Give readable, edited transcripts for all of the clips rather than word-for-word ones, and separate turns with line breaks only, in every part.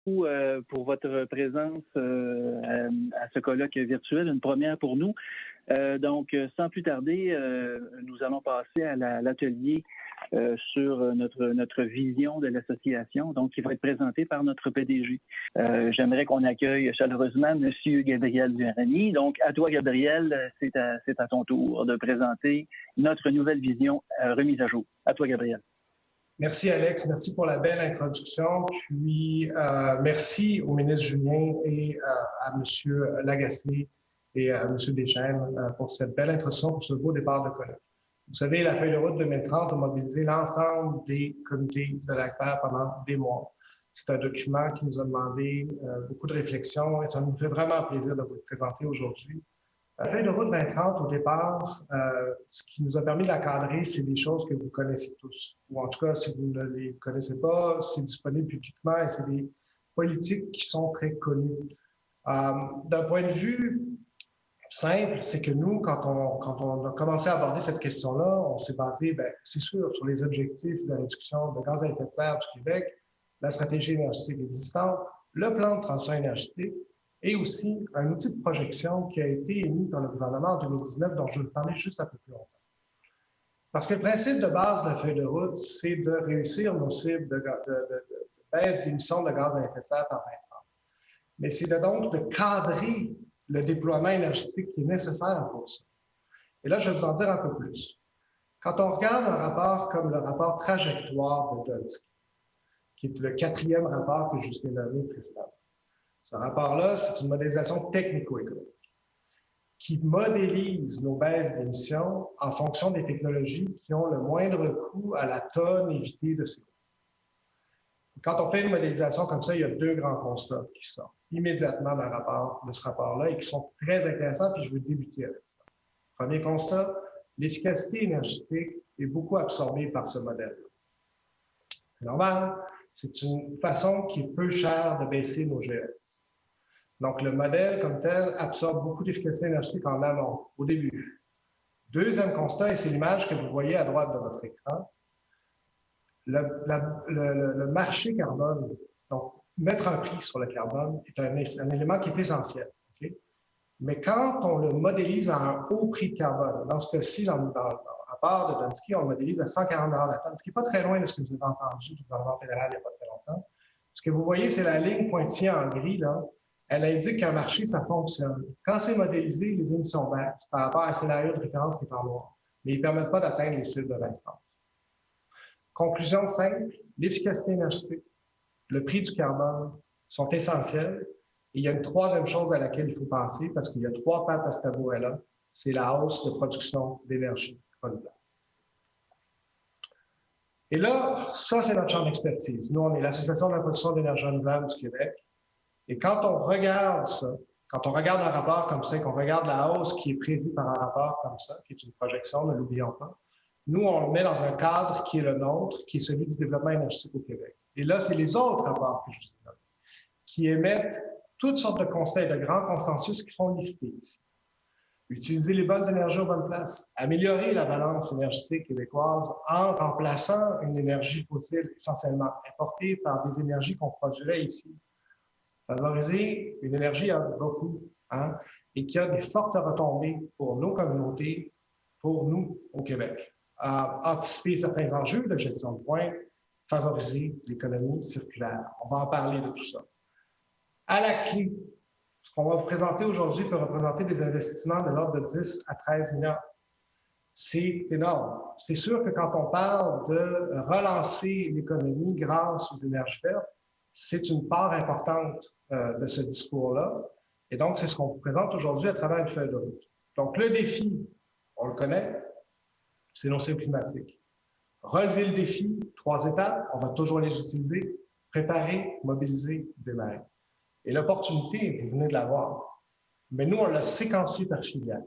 pour votre présence à ce colloque virtuel, une première pour nous. Donc, sans plus tarder, nous allons passer à l'atelier sur notre vision de l'association, donc qui va être présentée par notre PDG. J'aimerais qu'on accueille chaleureusement M. Gabriel Durrani. Donc, à toi, Gabriel, c'est à ton tour de présenter notre nouvelle vision remise à jour. À toi, Gabriel.
Merci, Alex. Merci pour la belle introduction. Puis, merci au ministre Julien et à M. Lagacé et à M. Deschênes pour cette belle introduction, pour ce beau départ de colloque. Vous savez, la feuille de route 2030 a mobilisé l'ensemble des comités de l'ACPAR pendant des mois. C'est un document qui nous a demandé beaucoup de réflexion et ça nous fait vraiment plaisir de vous le présenter aujourd'hui. La feuille de route 2030, au départ, ce qui nous a permis de la cadrer, c'est des choses que vous connaissez tous. Ou en tout cas, si vous ne les connaissez pas, c'est disponible publiquement et c'est des politiques qui sont très connues. D'un point de vue simple, c'est que nous, quand on a commencé à aborder cette question-là, on s'est basé, c'est sûr, sur les objectifs de la réduction de gaz à effet de serre du Québec, la stratégie énergétique existante, le plan de transition énergétique, et aussi un outil de projection qui a été émis par le gouvernement en 2019, dont je vais vous parler juste un peu plus longtemps. Parce que le principe de base de la feuille de route, c'est de réussir nos cibles de baisse d'émissions de gaz à effet de serre par 2030. Mais c'est donc de cadrer le déploiement énergétique qui est nécessaire pour ça. Et là, je vais vous en dire un peu plus. Quand on regarde un rapport comme le rapport trajectoire de Dunsky, qui est le 4e rapport que je vous ai nommé précédemment, ce rapport-là, c'est une modélisation technico-économique qui modélise nos baisses d'émissions en fonction des technologies qui ont le moindre coût à la tonne évitée de CO2. Quand on fait une modélisation comme ça, il y a 2 grands constats qui sortent immédiatement de ce rapport-là et qui sont très intéressants, puis je vais débuter avec ça. Premier constat, l'efficacité énergétique est beaucoup absorbée par ce modèle-là. C'est normal. C'est une façon qui est peu chère de baisser nos GES. Donc, le modèle comme tel absorbe beaucoup d'efficacité énergétique en amont, au début. Deuxième constat, et c'est l'image que vous voyez à droite de votre écran, le marché carbone, donc mettre un prix sur le carbone est un élément qui est essentiel. Okay? Mais quand on le modélise à un haut prix de carbone, dans ce cas-ci, dans le rapport de Dunsky, on le modélise à 140 $ la tonne, ce qui n'est pas très loin de ce que vous avez entendu du gouvernement fédéral il n'y a pas très longtemps. Ce que vous voyez, c'est la ligne pointillée en gris, là. Elle indique qu'un marché, ça fonctionne. Quand c'est modélisé, les émissions baissent par rapport à un scénario de référence qui est en noir, mais ils ne permettent pas d'atteindre les cibles de 2030. Conclusion simple, l'efficacité énergétique, le prix du carbone sont essentiels. Et il y a une troisième chose à laquelle il faut penser, parce qu'il y a 3 pattes à ce tabouret-là, c'est la hausse de production d'énergie renouvelable. Et là, ça, c'est notre champ d'expertise. Nous, on est l'Association de la production d'énergie renouvelable du Québec. Et quand on regarde ça, quand on regarde un rapport comme ça, qu'on regarde la hausse qui est prévue par un rapport comme ça, qui est une projection, ne l'oublions pas, nous, on le met dans un cadre qui est le nôtre, qui est celui du développement énergétique au Québec. Et là, c'est les autres rapports que je vous ai donnés, qui émettent toutes sortes de constats et de grands consensus qui sont listés ici. Utiliser les bonnes énergies aux bonnes places, améliorer la balance énergétique québécoise en remplaçant une énergie fossile essentiellement importée par des énergies qu'on produirait ici. Favoriser une énergie à beaucoup, et qui a des fortes retombées pour nos communautés, pour nous au Québec. Anticiper certains enjeux de gestion de pointe, favoriser l'économie circulaire. On va en parler de tout ça. À la clé, ce qu'on va vous présenter aujourd'hui peut représenter des investissements de l'ordre de 10 à 13 milliards. C'est énorme. C'est sûr que quand on parle de relancer l'économie grâce aux énergies vertes, c'est une part importante de ce discours-là. Et donc, c'est ce qu'on vous présente aujourd'hui à travers une feuille de route. Donc, le défi, on le connaît, c'est nos cibles climatiques. Relever le défi, 3 étapes, on va toujours les utiliser. Préparer, mobiliser, démarrer. Et l'opportunité, vous venez de la voir. Mais nous, on l'a séquencé par filière.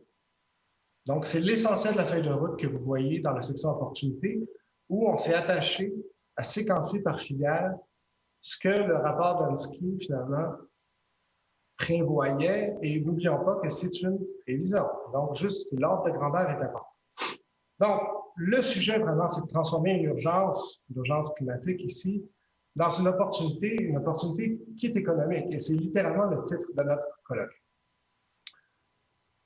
Donc, c'est l'essentiel de la feuille de route que vous voyez dans la section opportunité, où on s'est attaché à séquencer par filière ce que le rapport Dunsky, finalement, prévoyait. Et n'oublions pas que c'est une révision. Donc, juste, l'ordre de grandeur est important. Donc, le sujet, vraiment, c'est de transformer une urgence climatique ici, dans une opportunité qui est économique. Et c'est littéralement le titre de notre colloque.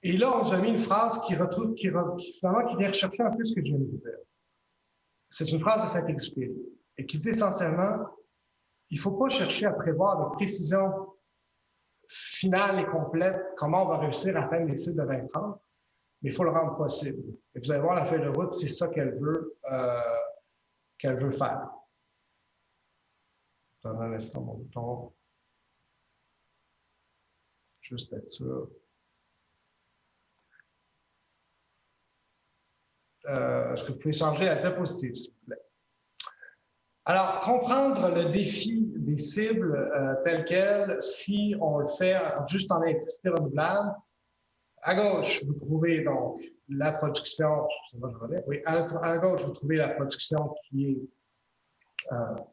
Et là, on nous a mis une phrase qui vient rechercher un peu ce que je viens de vous dire. C'est une phrase de Saint-Exupéry et qui dit essentiellement, il ne faut pas chercher à prévoir de précision finale et complète comment on va réussir à atteindre les cibles de 2030, mais il faut le rendre possible. Et vous allez voir, la feuille de route, c'est ça qu'elle veut faire. Dans un instant, mon bouton. Juste être sûr. Est-ce que vous pouvez changer la diapositive, s'il vous plaît? Alors, comprendre le défi des cibles telles quelles, si on le fait juste en électricité renouvelable, à gauche, vous trouvez donc la production, à gauche, vous trouvez la production qui est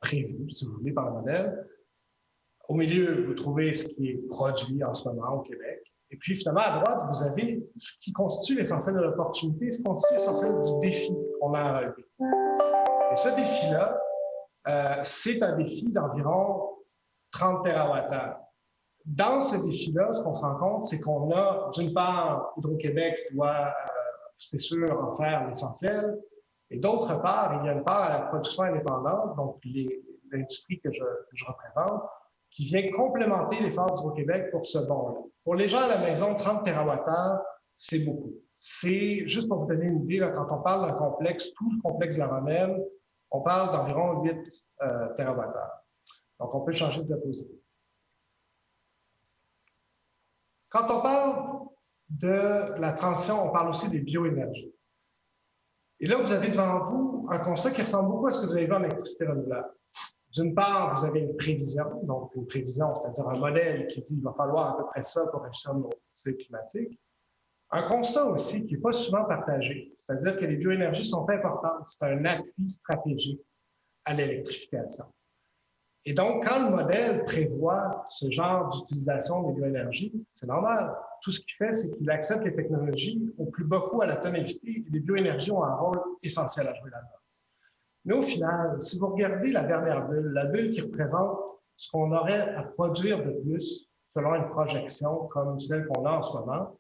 prévue, si vous voulez, par le modèle. Au milieu, vous trouvez ce qui est produit en ce moment au Québec. Et puis, finalement, à droite, vous avez ce qui constitue l'essentiel de l'opportunité, ce qui constitue l'essentiel du défi qu'on a à relever. Et ce défi-là, c'est un défi d'environ 30 TWh. Dans ce défi-là, ce qu'on se rend compte, c'est qu'on a, d'une part, Hydro-Québec doit, c'est sûr, en faire l'essentiel, et d'autre part, il y a une part à la production indépendante, donc l'industrie que je représente, qui vient complémenter l'effort d'Hydro-Québec pour ce bond-là. Pour les gens à la maison, 30 TWh, c'est beaucoup. C'est, juste pour vous donner une idée, là, quand on parle d'un complexe, tout le complexe de la Romaine, on parle d'environ 8 TWh. Donc, on peut changer de diapositive. Quand on parle de la transition, on parle aussi des bioénergies. Et là, vous avez devant vous un constat qui ressemble beaucoup à ce que vous avez vu en électricité renouvelable. D'une part, vous avez une prévision, donc une prévision, c'est-à-dire un modèle qui dit qu'il va falloir à peu près ça pour réussir nos cibles climatiques. Un constat aussi qui n'est pas souvent partagé, c'est-à-dire que les bioénergies sont importantes, c'est un appui stratégique à l'électrification. Et donc, quand le modèle prévoit ce genre d'utilisation des bioénergies, c'est normal. Tout ce qu'il fait, c'est qu'il accepte que les technologies ont plus beaucoup à la tonalité et les bioénergies ont un rôle essentiel à jouer là-dedans. Mais au final, si vous regardez la dernière bulle, la bulle qui représente ce qu'on aurait à produire de plus selon une projection comme celle qu'on a en ce moment,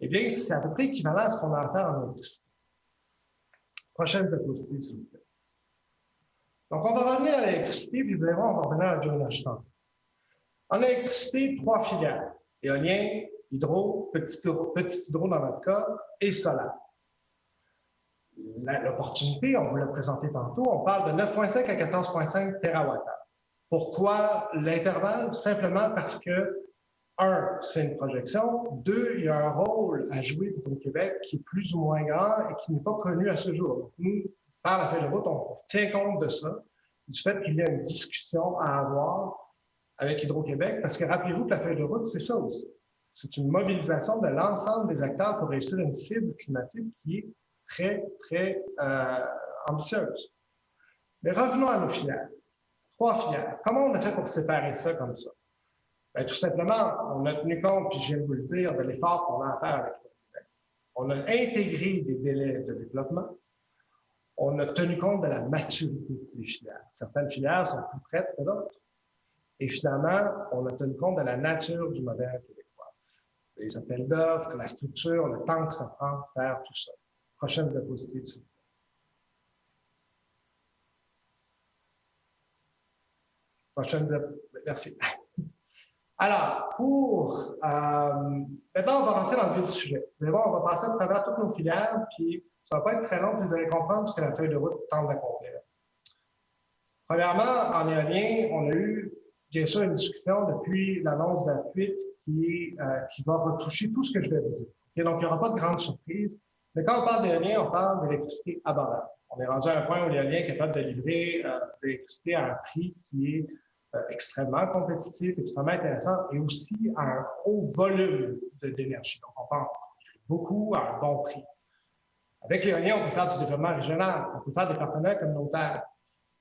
eh bien, c'est à peu près équivalent à ce qu'on a à faire en électricité. Prochaine diapositive, s'il vous plaît. Donc, on va revenir à l'électricité, puis vous allez voir, on va revenir à la bioénergie tantôt. En électricité, 3 filières. Éolien, hydro, petit hydro dans notre cas, et solaire. L'opportunité, on vous l'a présenté tantôt, on parle de 9,5 à 14,5 TWh. Pourquoi l'intervalle? Simplement parce que, 1, c'est une projection. 2, il y a un rôle à jouer d'Hydro-Québec qui est plus ou moins grand et qui n'est pas connu à ce jour. Donc, nous, par la feuille de route, on tient compte de ça, du fait qu'il y a une discussion à avoir avec Hydro-Québec, parce que rappelez-vous que la feuille de route, c'est ça aussi. C'est une mobilisation de l'ensemble des acteurs pour réussir une cible climatique qui est très, très ambitieuse. Mais revenons à nos filières. 3 filières. Comment on a fait pour séparer ça comme ça? Bien, tout simplement, on a tenu compte, puis je viens de vous le dire, de l'effort qu'on a à faire avec Hydro-Québec. On a intégré des délais de développement. On a tenu compte de la maturité des filières. Certaines filières sont plus prêtes que d'autres. Et finalement, on a tenu compte de la nature du modèle québécois. Les appels d'offres, la structure, le temps que ça prend pour faire tout ça. Prochaine diapositive, s'il vous plaît. Prochaine diapositive. Merci. Alors, maintenant, on va rentrer dans le vif du sujet. Vous allez voir, on va passer à travers toutes nos filières, puis ça ne va pas être très long, puis vous allez comprendre ce que la feuille de route tente d'accomplir. Premièrement, en éolien, on a eu, bien sûr, une discussion depuis l'annonce de la fuite qui va retoucher tout ce que je vais vous dire. Okay? Donc, il n'y aura pas de grande surprise. Mais quand on parle d'éolien, on parle d'électricité abordable. On est rendu à un point où l'éolien est capable de livrer de l'électricité à un prix qui est extrêmement compétitif, extrêmement intéressant, et aussi à un haut volume d'énergie. Donc, on pense beaucoup à un bon prix. Avec l'éolien, on peut faire du développement régional, on peut faire des partenaires communautaires.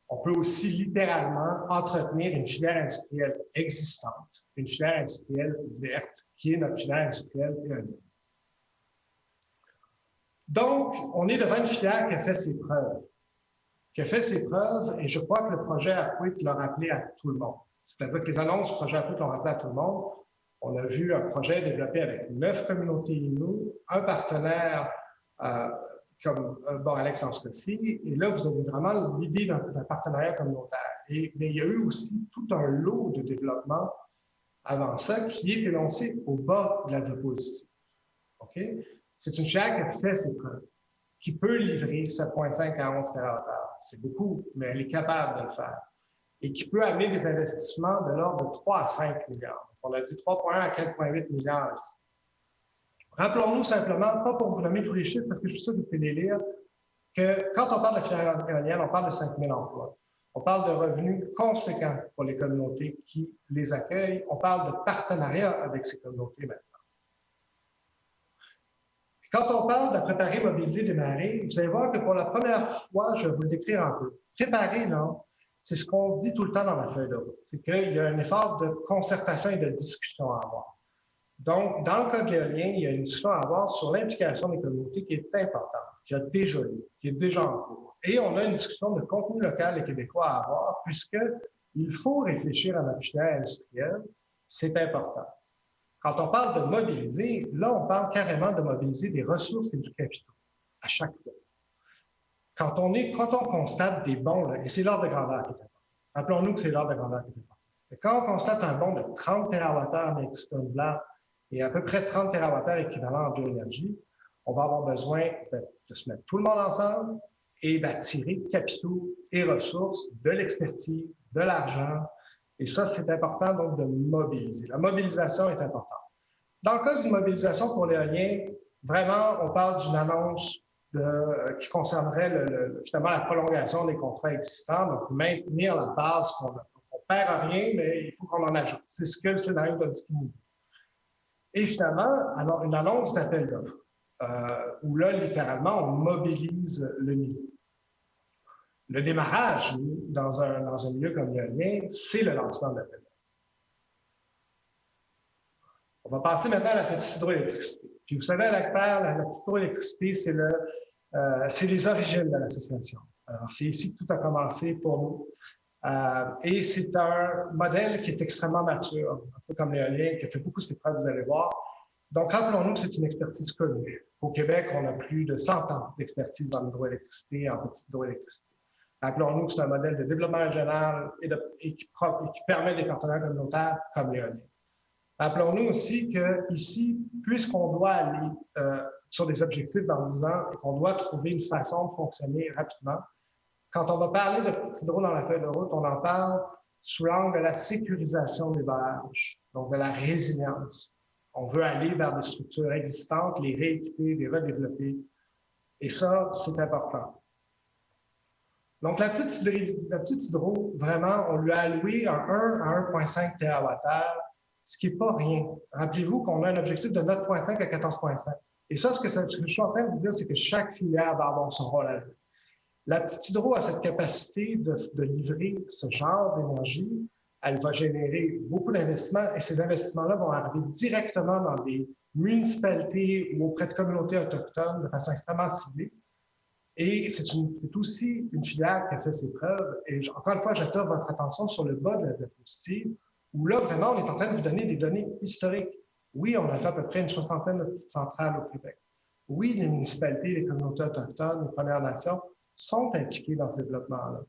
On peut aussi littéralement entretenir une filière industrielle existante, une filière industrielle verte, qui est notre filière industrielle éolienne. Donc, on est devant une filière qui a fait ses preuves. qui a fait ses preuves, et je crois que le projet Apuiat l'a rappelé à tout le monde. C'est-à-dire que les annonces du projet Apuiat l'ont rappelé à tout le monde. On a vu un projet développé avec 9 communautés Innu, un partenaire comme Boralex en Scotie, et là, vous avez vraiment l'idée d'un partenariat communautaire. Mais il y a eu aussi tout un lot de développement avant ça qui est énoncé au bas de la diapositive. Okay? C'est une filière qui a fait ses preuves, qui peut livrer 7,5 à 11 TWh. C'est beaucoup, mais elle est capable de le faire. Et qui peut amener des investissements de l'ordre de 3 à 5 milliards. On a dit 3,1 à 4,8 milliards ici. Rappelons-nous simplement, pas pour vous nommer tous les chiffres, parce que je suis sûr que vous pouvez les lire, que quand on parle de filière éolienne, on parle de 5 000 emplois. On parle de revenus conséquents pour les communautés qui les accueillent. On parle de partenariat avec ces communautés maintenant. Quand on parle de préparer, mobiliser, démarrer, vous allez voir que pour la première fois, je vais vous le décrire un peu. Préparer, non, c'est ce qu'on dit tout le temps dans ma feuille de route. C'est qu'il y a un effort de concertation et de discussion à avoir. Donc, dans le cas de l'éolien, il y a une discussion à avoir sur l'implication des communautés qui est importante, qui a déjà lieu, qui est déjà en cours. Et on a une discussion de contenu local et québécois à avoir, puisqu'il faut réfléchir à notre filière industrielle, c'est important. Quand on parle de mobiliser, là, on parle carrément de mobiliser des ressources et du capital, à chaque fois. Quand on constate des bons, là, et c'est l'ordre de grandeur qui est important. Rappelons-nous que c'est l'ordre de grandeur qui est important. Et quand on constate un bond de 30 TWh d'électricité renouvelable et à peu près 30 TWh équivalent en bioénergie, on va avoir besoin de se mettre tout le monde ensemble et d'attirer capitaux et ressources, de l'expertise, de l'argent. Et ça, c'est important donc de mobiliser. La mobilisation est importante. Dans le cas d'une mobilisation pour l'éolien, vraiment, on parle d'une annonce qui concernerait finalement la prolongation des contrats existants, donc maintenir la base qu'on a. On ne perd rien, mais il faut qu'on en ajoute. C'est ce que le scénario de nous dit. Et finalement, alors une annonce d'appel d'offres, où là, littéralement, on mobilise le milieu. Le démarrage, dans un milieu comme l'éolien, c'est le lancement de l'appel d'offres. On va passer maintenant à la petite hydroélectricité. Puis vous savez, à l'ACPER, la petite hydroélectricité, c'est les origines de l'association. Alors, c'est ici que tout a commencé pour nous. Et c'est un modèle qui est extrêmement mature, un peu comme l'éolien, qui a fait beaucoup ses preuves, vous allez voir. Donc, rappelons-nous que c'est une expertise connue. Au Québec, on a plus de 100 ans d'expertise en hydroélectricité, en petite hydroélectricité. Rappelons-nous que c'est un modèle de développement régional et qui permet des partenaires communautaires comme l'éolien. Rappelons-nous aussi qu'ici, puisqu'on doit aller sur des objectifs dans 10 ans et qu'on doit trouver une façon de fonctionner rapidement, quand on va parler de petite hydro dans la feuille de route, on en parle sous l'angle de la sécurisation des barrages, donc de la résilience. On veut aller vers des structures existantes, les rééquiper, les redévelopper. Et ça, c'est important. Donc, la petite hydro, vraiment, on lui a alloué un 1 à 1,5 TWh, ce qui n'est pas rien. Rappelez-vous qu'on a un objectif de 9,5 à 14,5. Et ça, ce que je suis en train de vous dire, c'est que chaque filière va avoir son rôle à jouer. La petite hydro a cette capacité de livrer ce genre d'énergie. Elle va générer beaucoup d'investissements et ces investissements-là vont arriver directement dans des municipalités ou auprès de communautés autochtones de façon extrêmement ciblée. Et c'est aussi une filière qui a fait ses preuves. Et encore une fois, j'attire votre attention sur le bas de la diapositive, où là, vraiment, on est en train de vous donner des données historiques. Oui, on a fait à peu près une 60aine de petites centrales au Québec. Oui, les municipalités, les communautés autochtones, les Premières Nations sont impliqués dans ce développement-là.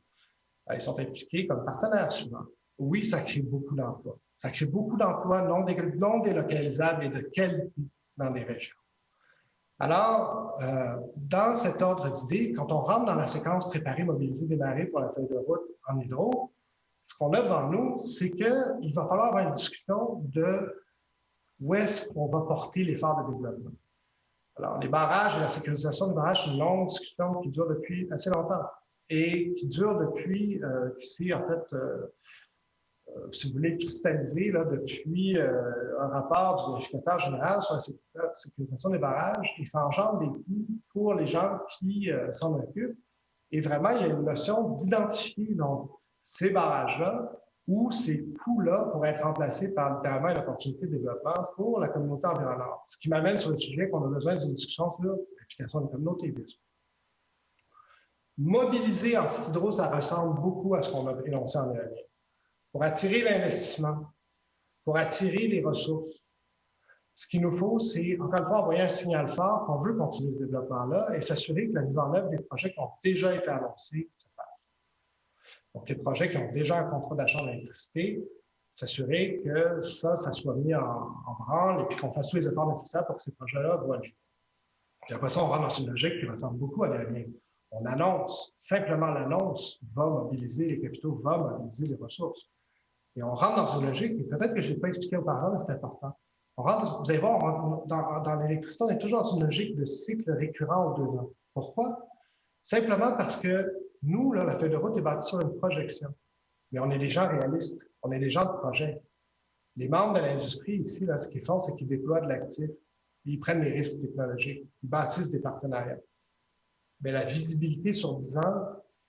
Ils sont impliqués comme partenaires souvent. Oui, ça crée beaucoup d'emplois. Ça crée beaucoup d'emplois non délocalisables et de qualité dans les régions. Alors, dans cet ordre d'idées, quand on rentre dans la séquence préparer, mobiliser, démarrer pour la feuille de route en hydro, ce qu'on a devant nous, c'est qu'il va falloir avoir une discussion de où est-ce qu'on va porter l'effort de développement. Alors, les barrages et la sécurisation des barrages, c'est une longue discussion qui dure depuis assez longtemps et qui dure depuis, qui s'est en fait, si vous voulez, cristallisé là, depuis un rapport du vérificateur général sur la sécurisation des barrages et ça engendre des coûts pour les gens qui s'en occupent. Et vraiment, il y a une notion d'identifier donc ces barrages-là ou ces coûts-là pourraient être remplacés par littéralement une opportunité de développement pour la communauté environnante. Ce qui m'amène sur le sujet qu'on a besoin d'une discussion sur l'application des communautés, bien sûr. Mobiliser en petite hydro, ça ressemble beaucoup à ce qu'on a énoncé en éolien. Pour attirer l'investissement, pour attirer les ressources, ce qu'il nous faut, c'est, encore une fois, envoyer un signal fort qu'on veut continuer ce développement-là et s'assurer que la mise en œuvre des projets qui ont déjà été annoncés se fasse. Donc, les projets qui ont déjà un contrat d'achat d'électricité, s'assurer que ça soit mis en branle et puis qu'on fasse tous les efforts nécessaires pour que ces projets-là voient le jour. Puis après ça, on rentre dans une logique qui ressemble beaucoup à l'éolien. On annonce, simplement l'annonce va mobiliser les capitaux, va mobiliser les ressources. Et on rentre dans une logique, et peut-être que je ne l'ai pas expliqué auparavant, mais c'est important. Vous allez voir, dans l'électricité, on est toujours dans une logique de cycle récurrent aux 2 ans. Pourquoi? Simplement parce que nous, là, la feuille de route est bâtie sur une projection. Mais on est des gens réalistes, on est des gens de projet. Les membres de l'industrie ici, là, ce qu'ils font, c'est qu'ils déploient de l'actif, ils prennent des risques technologiques, ils bâtissent des partenariats. Mais la visibilité sur 10 ans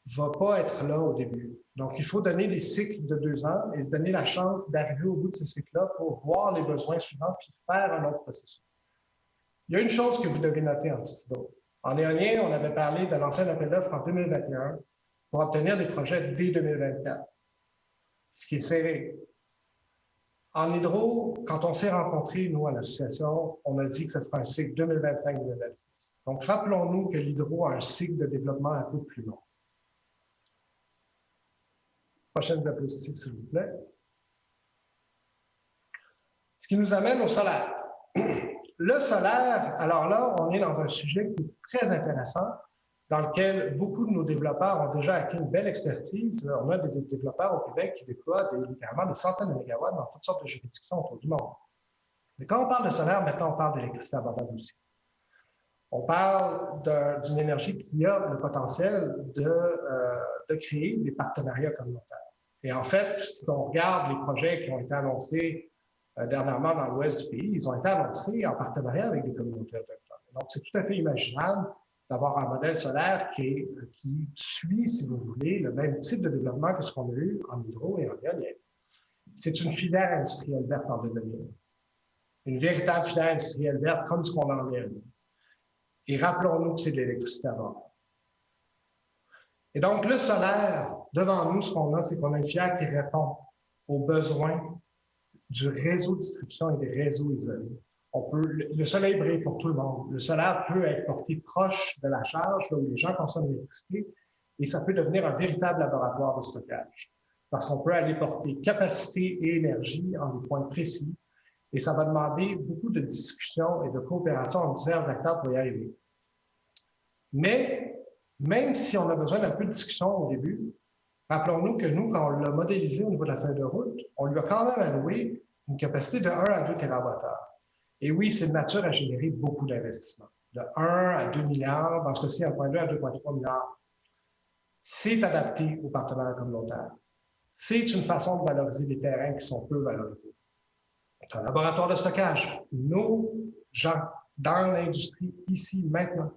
ne va pas être là au début. Donc, il faut donner des cycles de 2 ans et se donner la chance d'arriver au bout de ces cycles-là pour voir les besoins suivants puis faire un autre processus. Il y a une chose que vous devez noter en petit hydro. En éolien, on avait parlé de lancer un appel d'offres en 2021 pour obtenir des projets dès 2024, ce qui est serré. En hydro, quand on s'est rencontrés, nous, à l'association, on a dit que ce serait un cycle 2025-2026. Donc, rappelons-nous que l'hydro a un cycle de développement un peu plus long. Prochaine diapositive, s'il vous plaît. Ce qui nous amène au solaire. Le solaire, alors là, on est dans un sujet qui est très intéressant, dans lequel beaucoup de nos développeurs ont déjà acquis une belle expertise. On a des développeurs au Québec qui déploient littéralement des centaines de mégawatts dans toutes sortes de juridictions autour du monde. Mais quand on parle de solaire, maintenant, on parle d'électricité abordable aussi. On parle d'une énergie qui a le potentiel de créer des partenariats communautaires. Et en fait, si on regarde les projets qui ont été annoncés dernièrement dans l'ouest du pays, ils ont été annoncés en partenariat avec des communautés autochtones. Donc, c'est tout à fait imaginable d'avoir un modèle solaire qui suit, si vous voulez, le même type de développement que ce qu'on a eu en hydro et en éolien. C'est une filière industrielle verte en devenir. Une véritable filière industrielle verte comme ce qu'on a en éolien. Et rappelons-nous que c'est de l'électricité à bord. Et donc, le solaire, devant nous, ce qu'on a, c'est qu'on a une filière qui répond aux besoins du réseau de distribution et des réseaux isolés. Le soleil brille pour tout le monde. Le solaire peut être porté proche de la charge, là où les gens consomment l'électricité, et ça peut devenir un véritable laboratoire de stockage. Parce qu'on peut aller porter capacité et énergie en des points précis, et ça va demander beaucoup de discussions et de coopération entre divers acteurs pour y arriver. Mais, même si on a besoin d'un peu de discussion au début, rappelons-nous que nous, quand on l'a modélisé au niveau de la feuille de route, on lui a quand même alloué une capacité de 1 à 2 TWh. Et oui, c'est de nature à générer beaucoup d'investissements, de 1 à 2 milliards, dans ce cas-ci, 1,2 à 2,3 milliards. C'est adapté aux partenaires communautaires. C'est une façon de valoriser des terrains qui sont peu valorisés. C'est un laboratoire de stockage. Nos gens, dans l'industrie, ici, maintenant,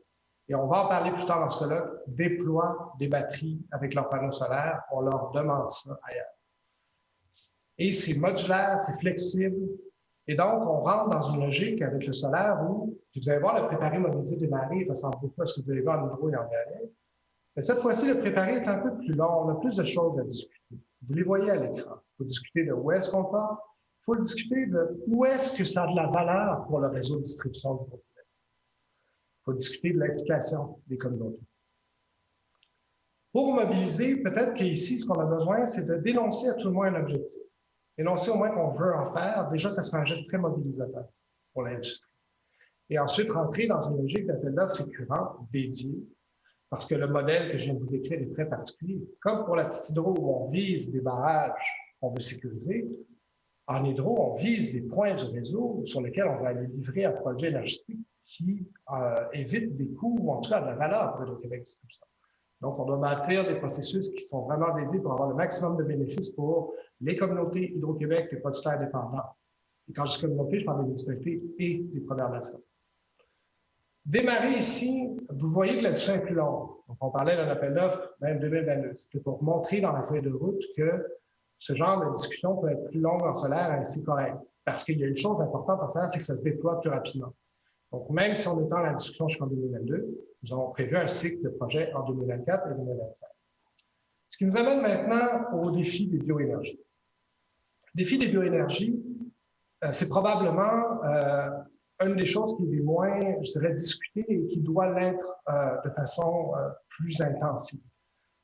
et on va en parler plus tard dans ce cas-là, déploient des batteries avec leurs panneaux solaires. On leur demande ça ailleurs. Et c'est modulaire, c'est flexible. Et donc, on rentre dans une logique avec le solaire où, vous allez voir, le préparé mobilisé démarrer, il ressemble beaucoup à ce que vous allez voir en hydro et en éolien. Mais cette fois-ci, le préparé est un peu plus long. On a plus de choses à discuter. Vous les voyez à l'écran. Il faut discuter de où est-ce qu'on part. Il faut discuter de où est-ce que ça a de la valeur pour le réseau de distribution du groupe. Il faut discuter de l'implication des communautés. Pour mobiliser, peut-être qu'ici, ce qu'on a besoin, c'est de dénoncer à tout le moins un objectif. Dénoncer au moins qu'on veut en faire. Déjà, ça serait un geste très mobilisateur pour l'industrie. Et ensuite, rentrer dans une logique d'appel d'offres récurrent dédié, parce que le modèle que je viens de vous décrire est très particulier. Comme pour la petite hydro où on vise des barrages qu'on veut sécuriser, en hydro, on vise des points du réseau sur lesquels on va aller livrer un produit énergétique qui évite des coûts ou en tout cas de la valeur pour Hydro-Québec Distribution. Donc, on doit bâtir des processus qui sont vraiment dédiés pour avoir le maximum de bénéfices pour les communautés Hydro-Québec, les producteurs indépendants. Et quand je dis communauté, je parle des municipalités et des Premières Nations. Démarrer ici, vous voyez que la discussion est plus longue. Donc, on parlait d'un appel d'offres, même 2022. C'était pour montrer dans la feuille de route que ce genre de discussion peut être plus longue en solaire et c'est correct. Parce qu'il y a une chose importante en solaire, c'est que ça se déploie plus rapidement. Donc, même si on est dans la discussion jusqu'en 2022, nous avons prévu un cycle de projet en 2024 et 2025. Ce qui nous amène maintenant au défi des bioénergies. Le défi des bioénergies, c'est probablement une des choses qui est les moins, je dirais, discutées et qui doit l'être de façon plus intensive.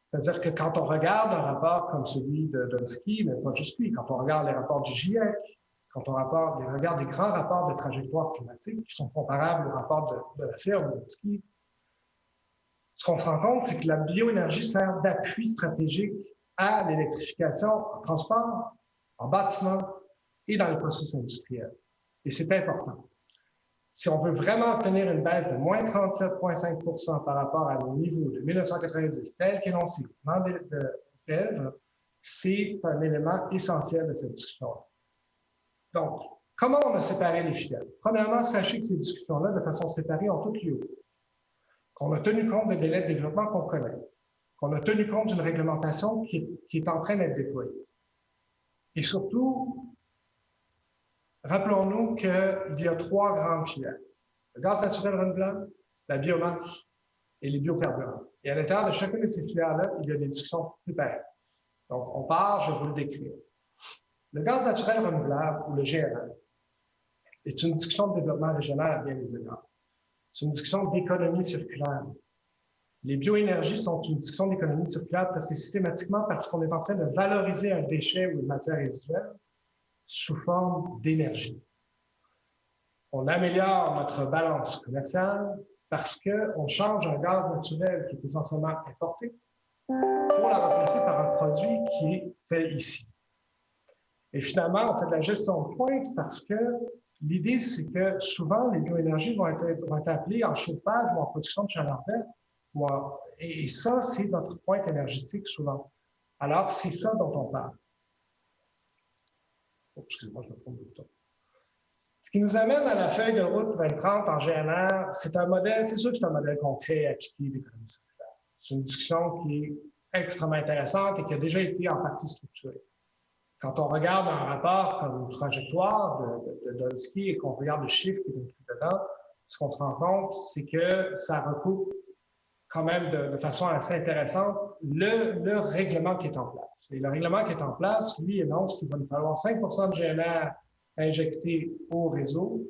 C'est-à-dire que quand on regarde un rapport comme celui de Donsky, mais pas juste lui, quand on regarde les rapports du GIEC, quand on regarde les grands rapports de trajectoire climatique qui sont comparables aux rapports de la firme Donsky, ce qu'on se rend compte, c'est que la bioénergie sert d'appui stratégique à l'électrification en transport, en bâtiment et dans les processus industriels. Et c'est important. Si on veut vraiment obtenir une baisse de moins 37,5 % par rapport à nos niveaux de 1990, tel qu'énoncé dans le PEV, c'est un élément essentiel de cette discussion-là. Donc, comment on a séparé les filières? Premièrement, sachez que ces discussions-là, de façon séparée, ont toutes lieu. Qu'on a tenu compte des délais de développement qu'on connaît, qu'on a tenu compte d'une réglementation qui est en train d'être déployée. Et surtout, rappelons-nous qu'il y a 3 grandes filières. Le gaz naturel renouvelable, la biomasse et les biocarburants. Et à l'intérieur de chacune de ces filières-là, il y a des discussions séparées. Donc, on part, je vais vous le décrire. Le gaz naturel renouvelable, ou le GNR, est une discussion de développement régional à bien des égards. C'est une discussion d'économie circulaire. Les bioénergies sont une discussion d'économie circulaire presque systématiquement parce qu'on est en train de valoriser un déchet ou une matière résiduelle sous forme d'énergie. On améliore notre balance commerciale parce qu'on change un gaz naturel qui est essentiellement importé pour la remplacer par un produit qui est fait ici. Et finalement, on fait de la gestion de pointe parce que l'idée, c'est que souvent, les bioénergies vont être appelées en chauffage ou en production de chaleur verte. Et ça, c'est notre pointe énergétique souvent. Alors, c'est ça dont on parle. Oh, excusez-moi, je me trompe de bouton. Ce qui nous amène à la feuille de route 2030 en GNR, c'est un modèle, c'est sûr que c'est un modèle concret et appliqué d'économie circulaire. C'est une discussion qui est extrêmement intéressante et qui a déjà été en partie structurée. Quand on regarde un rapport comme une trajectoire de Donsky et qu'on regarde le chiffre qui est inclus dedans, ce qu'on se rend compte, c'est que ça recoupe quand même de façon assez intéressante le règlement qui est en place. Et le règlement qui est en place, lui, énonce qu'il va nous falloir 5 % de GNR injectés au réseau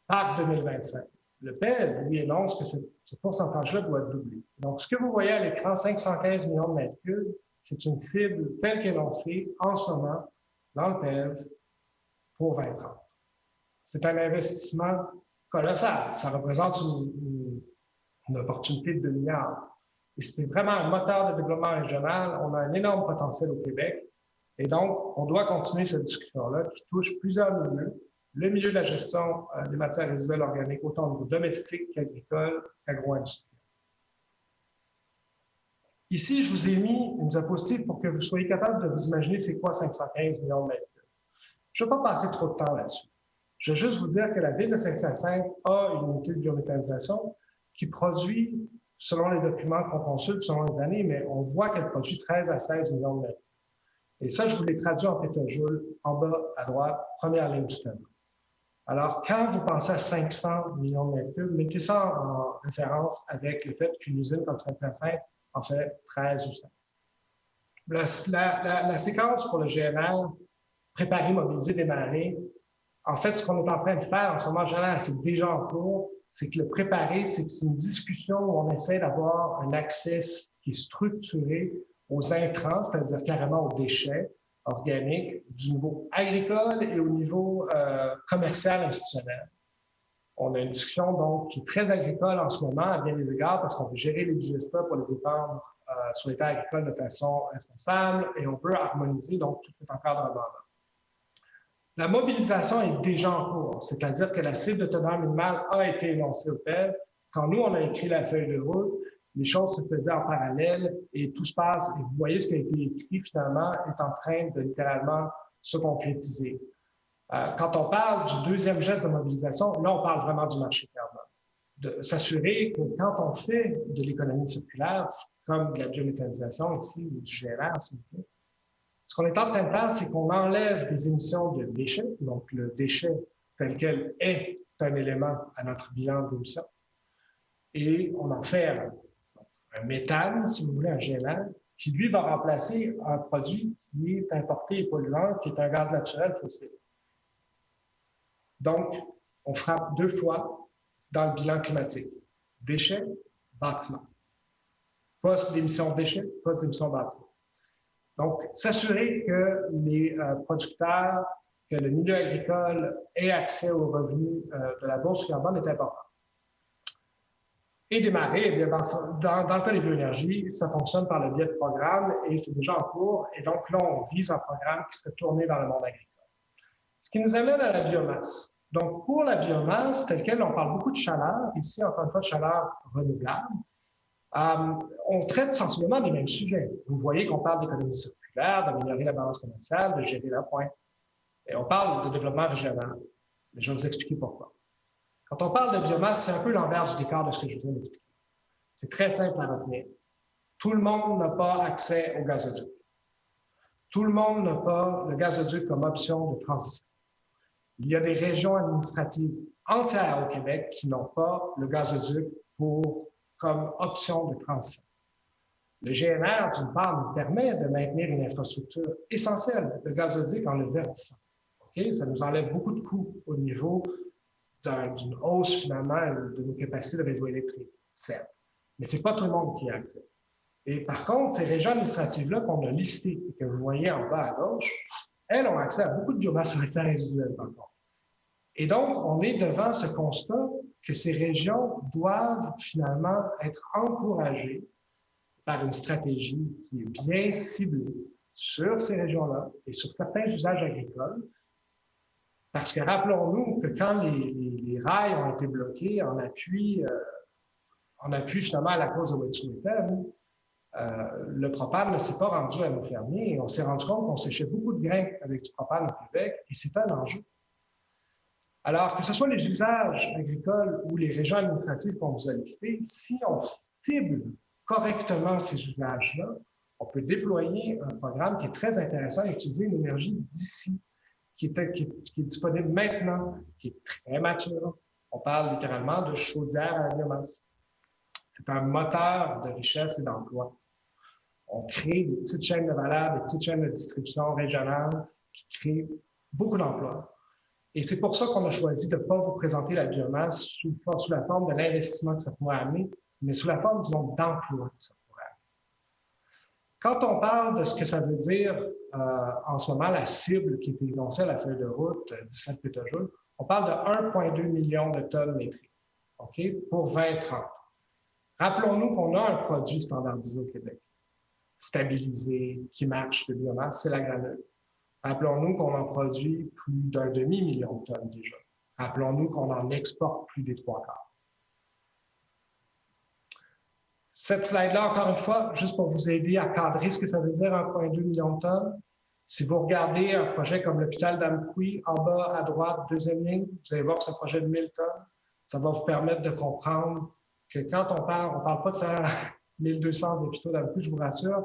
par 2025. Le PEV, lui, énonce que ce pourcentage-là doit doubler. Donc, ce que vous voyez à l'écran, 515 millions de mètres cubes, c'est une cible telle qu'énoncée en ce moment dans le PEV pour 2030. C'est un investissement colossal. Ça représente une opportunité de 2 milliards. Et c'est vraiment un moteur de développement régional. On a un énorme potentiel au Québec. Et donc, on doit continuer cette discussion-là qui touche plusieurs milieux. Le milieu de la gestion des matières résiduelles organiques, autant au niveau domestique qu'agricole, qu'agro-industriel. Ici, je vous ai mis une diapositive pour que vous soyez capable de vous imaginer c'est quoi 515 millions de mètres cubes. Je ne vais pas passer trop de temps là-dessus. Je vais juste vous dire que la ville de Saint-Hyacinthe a une unité de biométhanisation qui produit, selon les documents qu'on consulte, selon les années, mais on voit qu'elle produit 13 à 16 millions de mètres cubes. Et ça, je vous l'ai traduit en pétajoules en bas à droite, première ligne du tableau. Alors, quand vous pensez à 500 millions de mètres cubes, mettez ça en référence avec le fait qu'une usine comme Saint-Hyacinthe en fait 13 ou 16. La séquence pour le GNR, préparer, mobiliser, démarrer, en fait, ce qu'on est en train de faire en ce moment, GNR, c'est déjà en cours, c'est que le préparer, c'est une discussion où on essaie d'avoir un accès qui est structuré aux intrants, c'est-à-dire carrément aux déchets organiques du niveau agricole et au niveau commercial institutionnel. On a une discussion donc qui est très agricole en ce moment à bien des égards parce qu'on veut gérer les digestats pour les épandre sur les terres agricoles de façon responsable et on veut harmoniser donc tout cet encadrement-là. La mobilisation est déjà en cours, c'est-à-dire que la cible de teneur minimale a été énoncée au PEV. Quand nous, on a écrit la feuille de route, les choses se faisaient en parallèle et tout se passe. Et vous voyez ce qui a été écrit finalement est en train de littéralement se concrétiser. Quand on parle du deuxième geste de mobilisation, là, on parle vraiment du marché carbone. De s'assurer que quand on fait de l'économie circulaire, comme de la biométhanisation ici, ou du GNR, s'il vous plaît, ce qu'on est en train de faire, c'est qu'on enlève des émissions de déchets, donc le déchet telle qu'elle est un élément à notre bilan d'émission. Et on en fait un méthane, si vous voulez, un GNR, qui lui va remplacer un produit qui est importé et polluant, qui est un gaz naturel fossile. Donc, on frappe 2 fois dans le bilan climatique. Déchets, bâtiments. Poste d'émissions de déchets, poste d'émissions de bâtiments. Donc, s'assurer que les producteurs, que le milieu agricole ait accès aux revenus de la bourse carbone est important. Et démarrer, eh bien, dans le cas des bioénergies, ça fonctionne par le biais de programmes et c'est déjà en cours. Et donc là, on vise un programme qui serait tourné vers le monde agricole. Ce qui nous amène à la biomasse. Donc, pour la biomasse, telle quelle, on parle beaucoup de chaleur. Ici, encore une fois, de chaleur renouvelable. On traite sensiblement des mêmes sujets. Vous voyez qu'on parle d'économie circulaire, d'améliorer la balance commerciale, de gérer la pointe. Et on parle de développement régional. Mais je vais vous expliquer pourquoi. Quand on parle de biomasse, c'est un peu l'envers du décor de ce que je viens d'expliquer. C'est très simple à retenir. Tout le monde n'a pas accès au gazoduc. Tout le monde n'a pas le gazoduc comme option de transition. Il y a des régions administratives entières au Québec qui n'ont pas le gazoduc comme option de transition. Le GNR, d'une part, nous permet de maintenir une infrastructure essentielle, le gazoduc en le verdissant. Okay? Ça nous enlève beaucoup de coûts au niveau d'une hausse, finalement, de nos capacités de réseau électrique, certes. Mais ce n'est pas tout le monde qui a accès. Et par contre, ces régions administratives-là qu'on a listées et que vous voyez en bas à gauche, elles ont accès à beaucoup de biomasse sur les résiduelle, par contre. Et donc, on est devant ce constat que ces régions doivent finalement être encouragées par une stratégie qui est bien ciblée sur ces régions-là et sur certains usages agricoles. Parce que rappelons-nous que quand les rails ont été bloqués en appui finalement à la cause de Wet'suwet'en, le propane ne s'est pas rendu à nos fermiers et on s'est rendu compte qu'on séchait beaucoup de grains avec du propane au Québec et c'est un enjeu. Alors, que ce soit les usages agricoles ou les régions administratives qu'on vous a listées, si on cible correctement ces usages-là, on peut déployer un programme qui est très intéressant et utiliser une énergie d'ici, qui est disponible maintenant, qui est très mature. On parle littéralement de chaudière à la biomasse. C'est un moteur de richesse et d'emploi. On crée des petites chaînes de valeur, des petites chaînes de distribution régionales qui créent beaucoup d'emplois. Et c'est pour ça qu'on a choisi de ne pas vous présenter la biomasse sous la forme de l'investissement que ça pourrait amener, mais sous la forme du nombre d'emplois que ça pourrait amener. Quand on parle de ce que ça veut dire en ce moment, la cible qui est énoncée à la feuille de route, 17 pétajoules, on parle de 1,2 million de tonnes métriques, okay, pour 2030. Rappelons-nous qu'on a un produit standardisé au Québec, stabilisé, qui marche de biomasse, c'est la granule. Rappelons-nous qu'on en produit plus d'1 demi-million de tonnes déjà. Rappelons-nous qu'on en exporte plus des 3/4. Cette slide-là, encore une fois, juste pour vous aider à cadrer ce que ça veut dire 1,2 million de tonnes. Si vous regardez un projet comme l'hôpital d'Amqui, en bas à droite, deuxième ligne, vous allez voir que c'est un projet de 1000 tonnes. Ça va vous permettre de comprendre que quand on parle pas de faire 1200 hôpitaux d'Amqui, je vous rassure,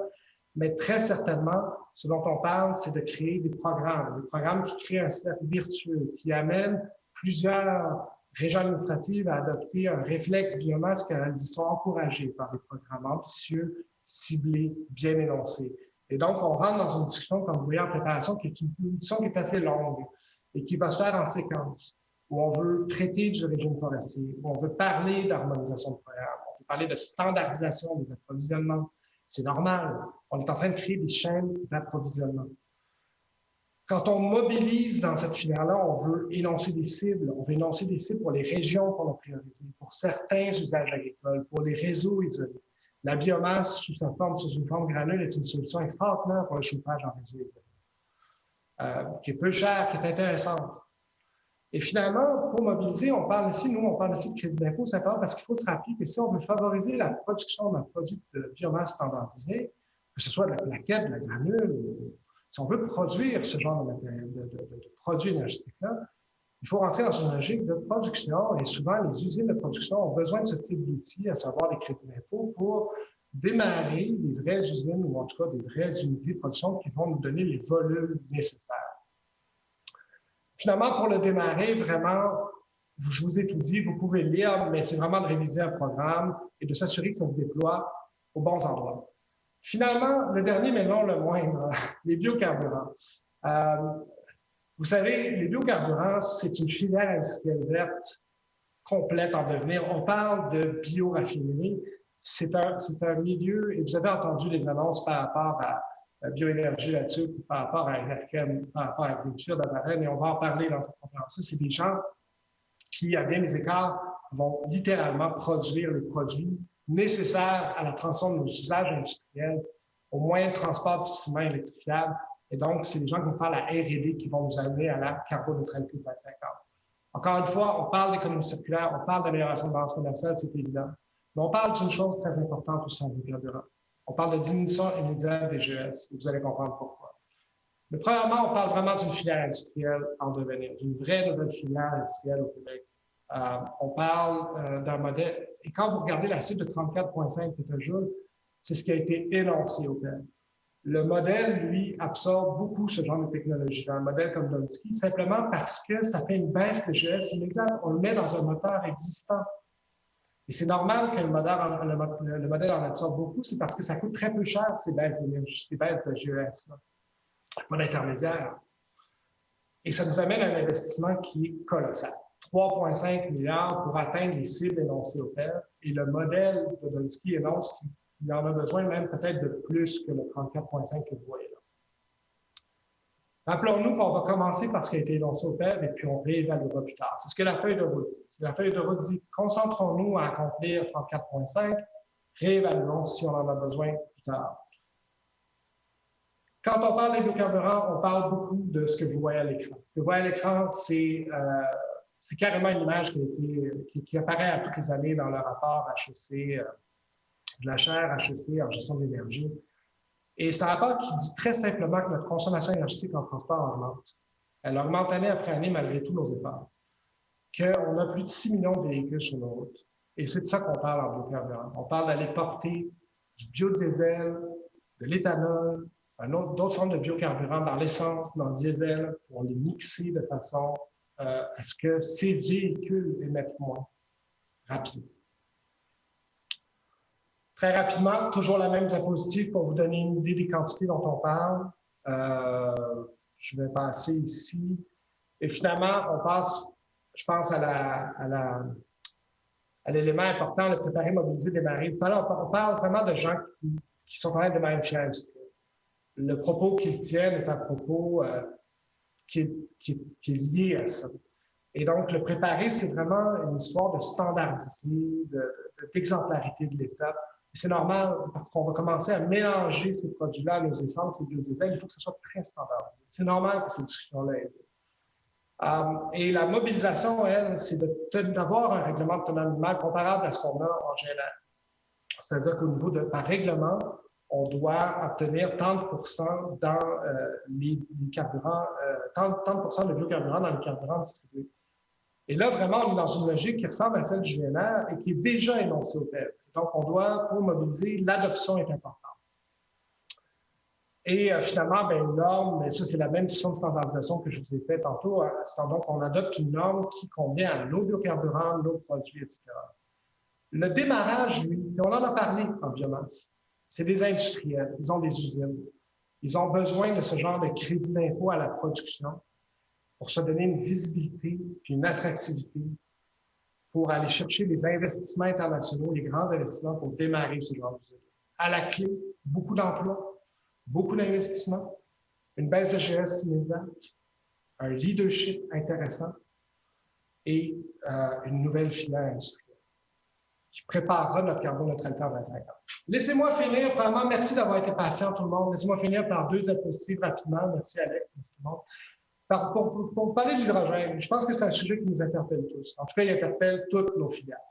mais très certainement, ce dont on parle, c'est de créer des programmes qui créent un cercle virtueux, qui amènent plusieurs régions administratives à adopter un réflexe biomasse car ils sont encouragés par des programmes ambitieux, ciblés, bien énoncés. Et donc, on rentre dans une discussion, comme vous voyez en préparation, qui est une discussion qui est assez longue et qui va se faire en séquence, où on veut traiter du régime forestier, où on veut parler d'harmonisation de programme, on veut parler de standardisation des approvisionnements. C'est normal. On est en train de créer des chaînes d'approvisionnement. Quand on mobilise dans cette filière-là, on veut énoncer des cibles. On veut énoncer des cibles pour les régions qu'on a priorisées, pour certains usages agricoles, pour les réseaux isolés. La biomasse sous une forme granule est une solution extraordinaire pour le chauffage en réseau isolé, qui est peu chère, qui est intéressante. Et finalement, pour mobiliser, on parle ici de crédit d'impôt, c'est important parce qu'il faut se rappeler que si on veut favoriser la production d'un produit de biomasse standardisé, que ce soit de la plaquette, de la granule, si on veut produire ce genre de produits énergétiques-là, il faut rentrer dans une logique de production et souvent les usines de production ont besoin de ce type d'outils, à savoir des crédits d'impôt, pour démarrer des vraies usines ou en tout cas des vraies unités de production qui vont nous donner les volumes nécessaires. Finalement, pour le démarrer, vraiment, je vous ai tout dit, vous pouvez le lire, mais c'est vraiment de réviser un programme et de s'assurer que ça se déploie aux bons endroits. Finalement, le dernier, mais non le moindre, les biocarburants. Vous savez, les biocarburants, c'est une filière industrielle verte complète en devenir. On parle de bioraffinerie. C'est un milieu, et vous avez entendu les annonces par rapport à la bioénergie là-dessus, par rapport à l'agriculture de la reine, et on va en parler dans cette conférence. C'est des gens qui, à bien des écarts, vont littéralement produire les produits nécessaires à la transition de nos usages industriels aux moyens de transport difficilement électrifiables. Et donc, c'est des gens qui vont faire la R&D qui vont nous amener à la carboneutralité de 2050. Encore une fois, on parle d'économie circulaire, on parle d'amélioration de balance commerciale, c'est évident. Mais on parle d'une chose très importante aussi en biocarburant. On parle de diminution immédiate des GES, et vous allez comprendre pourquoi. Mais premièrement, on parle vraiment d'une filière industrielle en devenir, d'une vraie nouvelle filière industrielle au Québec. On parle d'un modèle, et quand vous regardez la cible de 34,5 pétajoules, c'est ce qui a été énoncé au Québec. Le modèle, lui, absorbe beaucoup ce genre de technologie, un modèle comme Donsky, simplement parce que ça fait une baisse de GES immédiate. On le met dans un moteur existant. Et c'est normal que le modèle en absorbe beaucoup, c'est parce que ça coûte très peu cher, ces baisses d'énergie, ces baisses de GES, pas d'intermédiaire. Et ça nous amène à un investissement qui est colossal. 3,5 milliards pour atteindre les cibles énoncées au PER. Et le modèle de Donsky énonce qu'il en a besoin même peut-être de plus que le 34,5 que vous voyez là. Rappelons-nous qu'on va commencer par ce qui a été énoncé au PER et puis on réévaluera plus tard. C'est ce que la feuille de route dit. La feuille de route dit concentrons-nous à accomplir 34,5, réévaluons si on en a besoin plus tard. Quand on parle des biocarburants, on parle beaucoup de ce que vous voyez à l'écran. Ce que vous voyez à l'écran, c'est carrément une image qui apparaît à toutes les années dans le rapport HEC, de la chaire HEC en gestion de l'énergie. Et c'est un rapport qui dit très simplement que notre consommation énergétique en transport augmente. Elle augmente année après année malgré tous nos efforts. Qu'on a plus de 6 millions de véhicules sur nos routes. Et c'est de ça qu'on parle en biocarburant. On parle d'aller porter du biodiesel, de l'éthanol, d'autres formes de biocarburants dans l'essence, dans le diesel, pour les mixer de façon à ce que ces véhicules émettent moins rapidement. Très rapidement, toujours la même diapositive pour vous donner une idée des quantités dont on parle. Je vais passer ici. Et finalement, on passe, je pense, à l'élément important, le préparer, mobiliser, démarrer. On parle vraiment de gens qui sont en train de démarrer une filière industrielle. Le propos qu'ils tiennent est un propos qui est lié à ça. Et donc, le préparer, c'est vraiment une histoire de standardiser, d'exemplarité de l'État. C'est normal parce qu'on va commencer à mélanger ces produits-là à nos essences et biodiesel. Il faut que ce soit très standardisé. C'est normal que ces discussions-là aient lieu. Et la mobilisation, elle, c'est d'avoir un règlement de tonne minimale comparable à ce qu'on a en général. C'est-à-dire qu'au niveau par règlement, on doit obtenir 30% dans les carburants, 30% de biocarburants dans les carburants distribués. Et là, vraiment, on est dans une logique qui ressemble à celle du GNR et qui est déjà énoncée au PEP. Donc, on doit, pour mobiliser, l'adoption est importante. Et finalement, une norme, mais ça, c'est la même discussion de standardisation que je vous ai fait tantôt. Donc, on adopte une norme qui convient à nos biocarburants, nos produits, etc. Le démarrage, lui, on en a parlé en biomasse, c'est des industriels, ils ont des usines. Ils ont besoin de ce genre de crédit d'impôt à la production pour se donner une visibilité puis une attractivité pour aller chercher des investissements internationaux, les grands investissements pour démarrer ce genre d'usine. À la clé, beaucoup d'emplois, beaucoup d'investissements, une baisse de GES immédiate, un leadership intéressant et une nouvelle filière industrielle qui préparera notre carboneutralité en 25 ans. Laissez-moi finir, vraiment, merci d'avoir été patient tout le monde. Laissez-moi finir par 2 diapositives rapidement. Merci Alex, merci tout le monde. Pour vous parler de l'hydrogène, je pense que c'est un sujet qui nous interpelle tous. En tout cas, il interpelle toutes nos filières.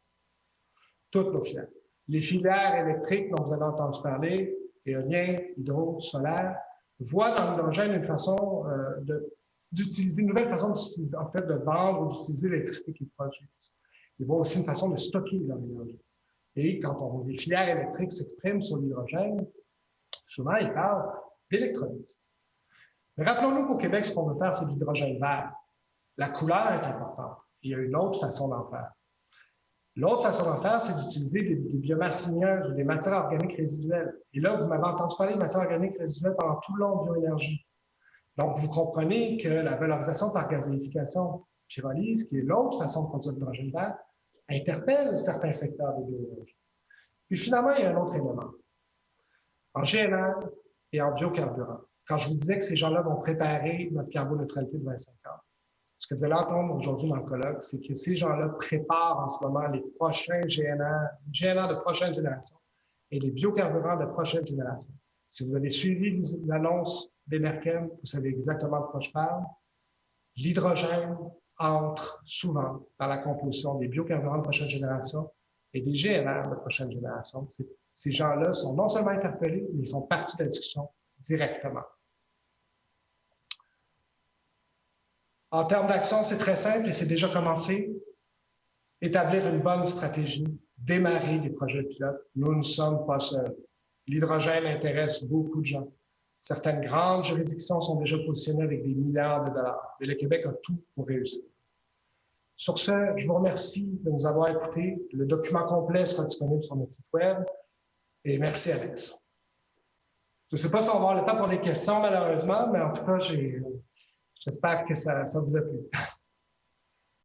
Toutes nos filières. Les filières électriques dont vous avez entendu parler, éolien, hydro, solaire, voient dans l'hydrogène une façon d'utiliser, une nouvelle façon d'utiliser, en fait, de vendre ou d'utiliser l'électricité qu'ils produisent. Ils voient aussi une façon de stocker leur énergie. Et quand les filières électriques s'expriment sur l'hydrogène, souvent ils parlent d'électrolyse. Mais rappelons-nous qu'au Québec, ce qu'on veut faire, c'est de l'hydrogène vert. La couleur est importante. Il y a une autre façon d'en faire. L'autre façon d'en faire, c'est d'utiliser des biomasses ligneuses ou des matières organiques résiduelles. Et là, vous m'avez entendu parler de matières organiques résiduelles pendant tout le long de bioénergie. Donc, vous comprenez que la valorisation par gazéification pyrolyse, qui est l'autre façon de produire de l'hydrogène vert, interpelle certains secteurs de bioénergie. Puis finalement, il y a un autre élément. En GNL et en biocarburant, quand je vous disais que ces gens-là vont préparer notre carboneutralité de 2050, ce que vous allez entendre aujourd'hui dans le colloque, c'est que ces gens-là préparent en ce moment les prochains GNR de prochaine génération et les biocarburants de prochaine génération. Si vous avez suivi l'annonce d'Emerchem, vous savez exactement de quoi je parle. L'hydrogène entre souvent dans la composition des biocarburants de prochaine génération et des GNR de prochaine génération. Ces gens-là sont non seulement interpellés, mais ils font partie de la discussion directement. En termes d'action, c'est très simple et c'est déjà commencé. Établir une bonne stratégie, démarrer des projets pilotes. Nous ne sommes pas seuls. L'hydrogène intéresse beaucoup de gens. Certaines grandes juridictions sont déjà positionnées avec des milliards de dollars. Et le Québec a tout pour réussir. Sur ce, je vous remercie de nous avoir écoutés. Le document complet sera disponible sur notre site web. Et merci, Alex. Je ne sais pas si on va avoir le temps pour les questions, malheureusement, mais en tout cas, j'espère que ça vous a plu.